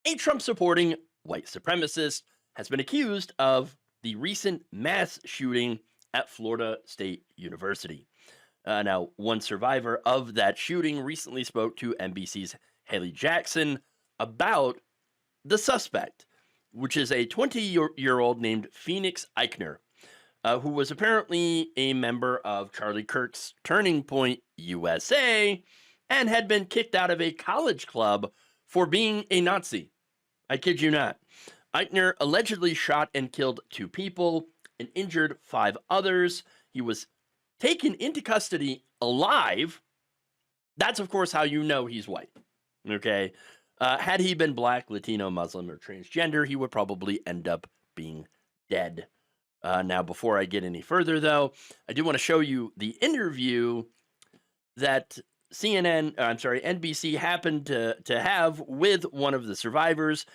A Trump-supporting white supremacist has been accused of the recent mass shooting at Florida State University. Now, one survivor of that shooting recently spoke to NBC's Haley Jackson about the suspect, which is a 20-year-old named Phoenix Ikner, who was apparently a member of Charlie Kirk's Turning Point USA and had been kicked out of a college club for being a Nazi. I kid you not. Eichner allegedly shot and killed 2 people and injured 5 others. He was taken into custody alive. That's, of course, how you know he's white. Okay. Had he been black, Latino, Muslim, or transgender, he would probably end up being dead. Now, before I get any further, though, I do want to show you the interview that NBC happened to have with one of the survivors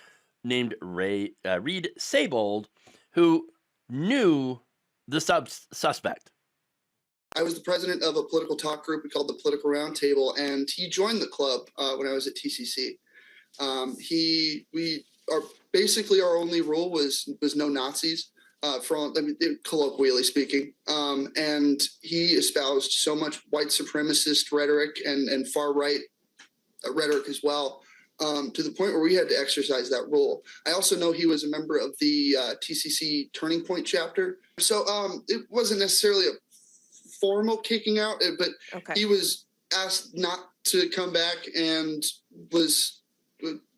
named Reed Saybold, who knew the suspect. I was the president of a political talk group we called the Political Roundtable, and he joined the club when I was at TCC. Basically our only rule was no Nazis, colloquially speaking. And he espoused so much white supremacist rhetoric and far right rhetoric as well, to the point where we had to exercise that rule. I also know he was a member of the TCC Turning Point chapter. So it wasn't necessarily a formal kicking out, but he was asked not to come back, and was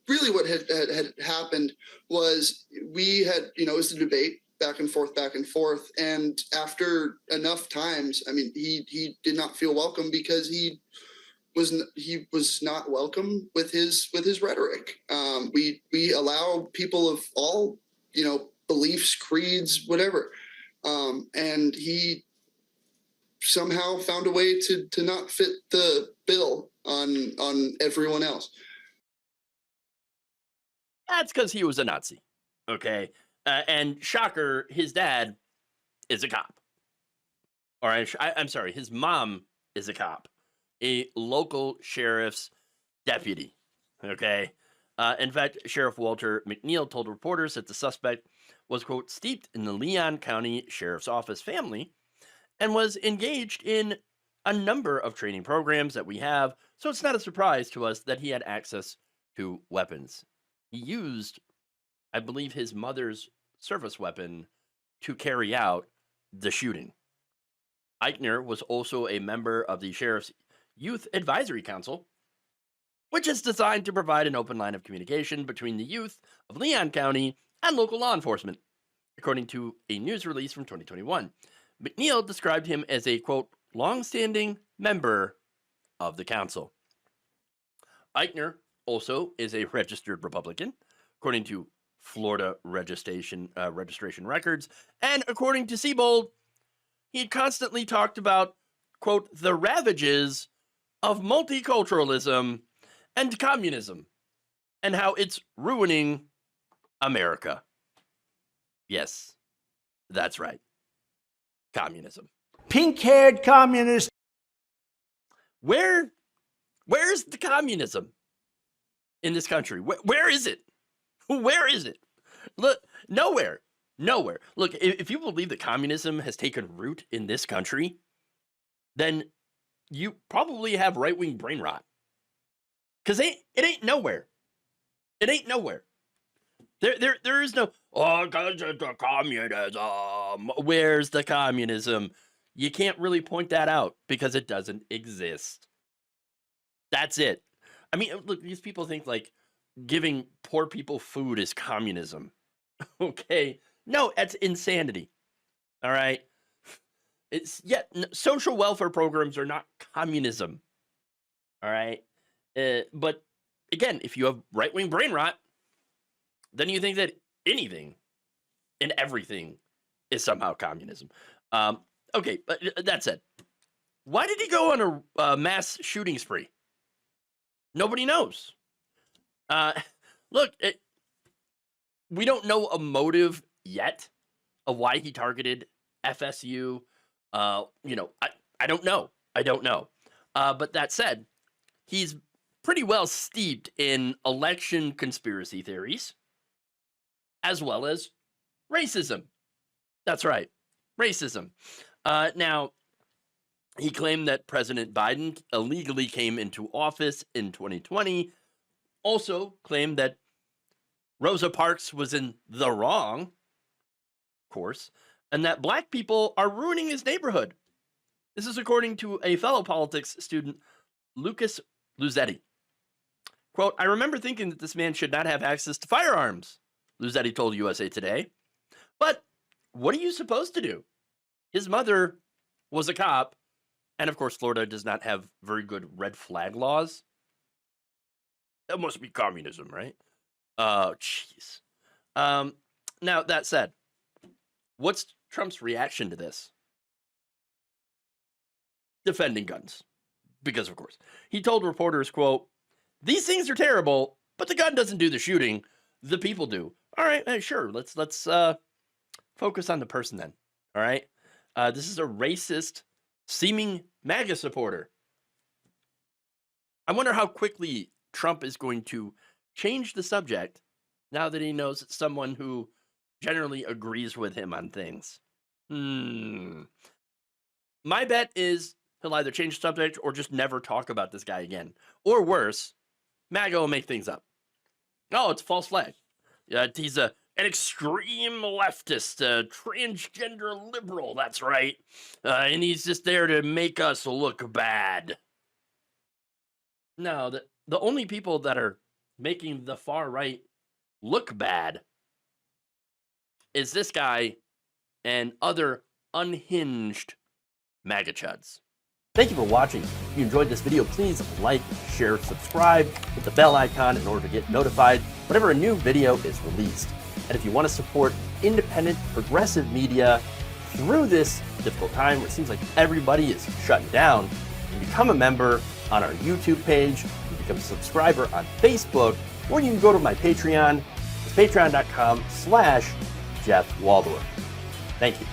really what had happened was we had, it was a debate back and forth. And after enough times, I mean, he did not feel welcome because he was not welcome with his rhetoric. We allow people of all, beliefs, creeds, whatever. And he somehow found a way to not fit the bill on everyone else. That's because he was a Nazi. Okay. And shocker, his dad is a cop. All right. I'm sorry. His mom is a cop, a local sheriff's deputy. Okay. In fact, Sheriff Walter McNeil told reporters that the suspect was, quote, steeped in the Leon County Sheriff's Office family and was engaged in a number of training programs that we have. So it's not a surprise to us that he had access to weapons. He used, I believe, his mother's service weapon to carry out the shooting. Eichner was also a member of the Sheriff's Youth Advisory Council, which is designed to provide an open line of communication between the youth of Leon County and local law enforcement, according to a news release from 2021. McNeil described him as a, quote, long-standing member of the council. Eichner also is a registered Republican, according to Florida registration records. And according to Saybold, he had constantly talked about, quote, the ravages of multiculturalism and communism and how it's ruining America. Yes, that's right. Communism. Pink-haired communist. Where's the communism in this country? Where is it? Where is it? Look, nowhere. Look, if you believe that communism has taken root in this country, then you probably have right-wing brain rot. Because it ain't nowhere. It ain't nowhere. There is no, because it's the communism. Where's the communism? You can't really point that out because it doesn't exist. That's it. I mean, look, these people think like giving poor people food is communism. Okay. No, that's insanity. All right. Social welfare programs are not communism. All right. But again, if you have right-wing brain rot, then you think that anything and everything is somehow communism. Okay, but that said, why did he go on a mass shooting spree? Nobody knows. Look, we don't know a motive yet of why he targeted FSU. I don't know. But that said, he's pretty well steeped in election conspiracy theories, as well as racism. That's right, racism. Now, he claimed that President Biden illegally came into office in 2020, also claimed that Rosa Parks was in the wrong, of course, and that black people are ruining his neighborhood. This is according to a fellow politics student, Lucas Luzetti. Quote, I remember thinking that this man should not have access to firearms, Luzetti told USA Today. But what are you supposed to do? His mother was a cop, and of course, Florida does not have very good red flag laws. That must be communism, right? Oh, jeez. Now, that said, what's Trump's reaction to this? Defending guns. Because, of course, he told reporters, quote, these things are terrible, but the gun doesn't do the shooting. The people do. All right, sure. Let's focus on the person then. All right. This is a racist, seeming MAGA supporter. I wonder how quickly Trump is going to change the subject now that he knows it's someone who generally agrees with him on things. My bet is he'll either change the subject or just never talk about this guy again. Or worse, MAGA will make things up. Oh, it's a false flag. He's an extreme leftist, a transgender liberal, that's right. And he's just there to make us look bad. No, the only people that are making the far right look bad is this guy and other unhinged MAGA chuds. Thank you for watching. If you enjoyed this video, please like, share, subscribe, hit the bell icon in order to get notified whenever a new video is released. And if you want to support independent, progressive media through this difficult time where it seems like everybody is shutting down, you can become a member on our YouTube page, you can become a subscriber on Facebook, or you can go to my Patreon. It's patreon.com/Jeff Waldorf. Thank you.